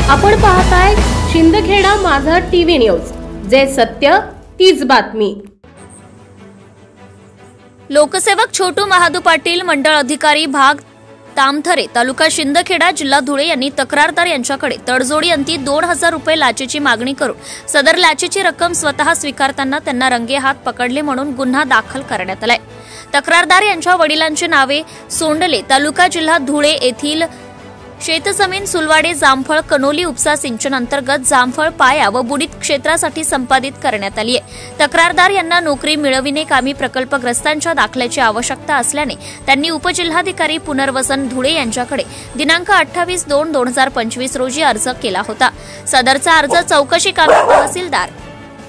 आपण पाहताय शिंदखेडा माझा टीव्ही न्यूज, जे सत्य तीच बातमी। लोकसेवक छोटू महादू पाटील, मंडळ अधिकारी भाग तामथरे, तालुका शिंदखेडा, जिल्हा धुळे यांनी तक्रारदार यांच्याकडे तडजोडी अंती 2000 रुपये लाचेची मागणी करून सदर लाचेची रक्कम स्वतः स्वीकारताना त्यांना रंगेहात पकडले म्हणून गुन्हा दाखल करण्यात आलाय। तक्रारदार यांच्या वडिलांची नावे सोंडले, तालुका जिल्हा धुळे येथील शेतजमीन सुलवाडे जामफळ कनोली उपसा सिंचन अंतर्गत जामफळ पाया व बुडीत क्षेत्रासाठी संपादित करण्यात आली आहे। तक्रारदार यांना नोकरी मिळविणे कामी प्रकल्पग्रस्तांच्या दाखल्याची आवश्यकता असल्याने त्यांनी उपजिल्हाधिकारी पुनर्वसन धुळे यांच्याकडे दिनांक 28/2/2025 रोजी अर्ज केला होता। सदरचा अर्ज चौकशी कामी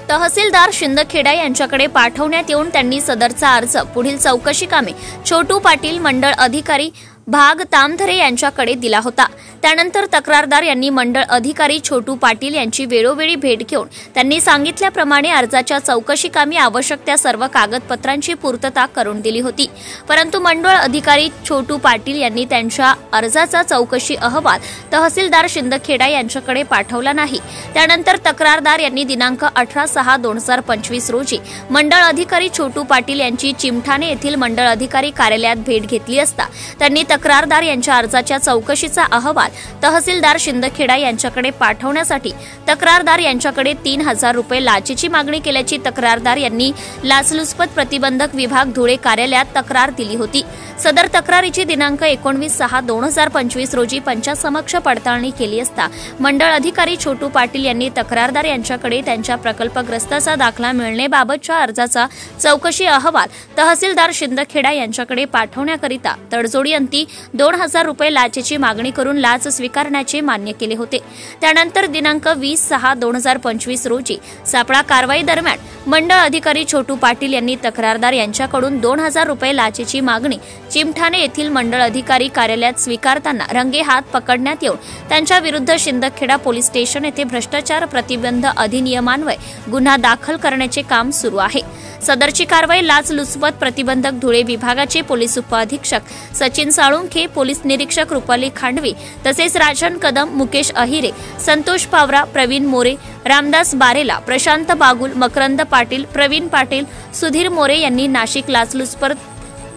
तहसीलदार शिंदखेडा यांच्याकडे पाठवण्यात येऊन त्यांनी सदरचा अर्ज पुढील चौकशी कामे छोटू पाटील, मंडळ अधिकारी भाग तामथरे यांच्याकडे दिला होता। त्यानंतर तक्रारदार यांनी मंडळ अधिकारी छोटू पाटील यांची वेळोवेळी भेट घेऊन त्यांनी सांगितल्याप्रमाणे अर्जाच्या चौकशी कामी आवश्यक त्या सर्व कागदपत्रांची पूर्तता करून दिली होती, परंतु मंडळ अधिकारी छोटू पाटील यांनी त्यांच्या अर्जाचा चौकशी अहवाल तहसीलदार शिंदखेडा यांच्याकडे पाठवला नाही। त्यानंतर तक्रारदार यांनी दिनांक 18/6/2025 रोजी मंडळ अधिकारी छोटू पाटील यांची चिमठाणे येथील मंडळ अधिकारी कार्यालयात भेट घेतली असता त्यांनी तक्रारदार यांच्या अर्जाच्या चौकशीचा अहवाल तहसीलदार शिंदखेडा यांच्याकडे पाठवण्यासाठी तक्रारदार यांच्याकडे 3000 रुपये लाचेची मागणी केल्याची तक्रारदार यांनी लाचलुचपत प्रतिबंधक विभाग धुळे कार्यालयात तक्रार दिली होती। सदर तक्रारीची दिनांक 19/6/2025 रोजी पंचासमक्ष पडताळणी केली असता मंडळ अधिकारी छोटू पाटील यांनी तक्रारदार यांच्याकडे त्यांच्या प्रकल्पग्रस्ताचा दाखला मिळण्याबाबतच्या अर्जाचा चौकशी अहवाल तहसीलदार शिंदखेडा यांच्याकडे पाठवण्याकरिता तडजोडी अंती 2000 रुपये लाचेची मागणी करून लाच स्वीकारण्याचे मान्य केले होते। त्यानंतर दिनांक 20/6/2025 रोजी सापळा कारवाई दरम्यान मंडळ अधिकारी छोटू पाटील यांनी तक्रारदार यांच्याकडून 2000 रुपये लाचेची मागणी चिमठाणे येथील मंडळ अधिकारी कार्यालयात स्वीकारताना रंगेहात पकडण्यात येऊन त्यांच्या विरुद्ध शिंदखेडा पोलीस स्टेशन येथे भ्रष्टाचार प्रतिबंध अधिनियमान्वये गुन्हा दाखल करण्याचे काम सुरू आहे। सदरची कारवाई लाचलुचपत प्रतिबंधक धुळे विभागाचे पोलीस उपअधीक्षक सचिन साळुंखे, पोलीस निरीक्षक रुपाली खांडवी तसेच राजन कदम, मुकेश अहिरे, संतोष पावरा, प्रवीण मोरे, रामदास बारेला, प्रशांत बागुल, मकरंद पाटील, प्रवीण पाटील, सुधीर मोरे यांनी नाशिक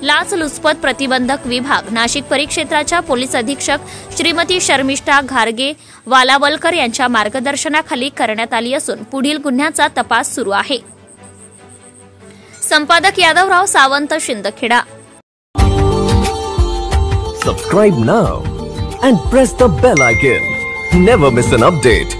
लाचलुचपत प्रतिबंधक विभाग नाशिक परिक्षेत्राच्या पोलीस अधीक्षक श्रीमती शर्मिष्ठा घारगे वालावलकर यांच्या मार्गदर्शनाखाली करण्यात आली असून पुढील गुन्ह्याचा तपास सुरू आहे। संपादक Yadavrao Sawant, Shindkheda. Subscribe now and press the bell icon. Never miss an update.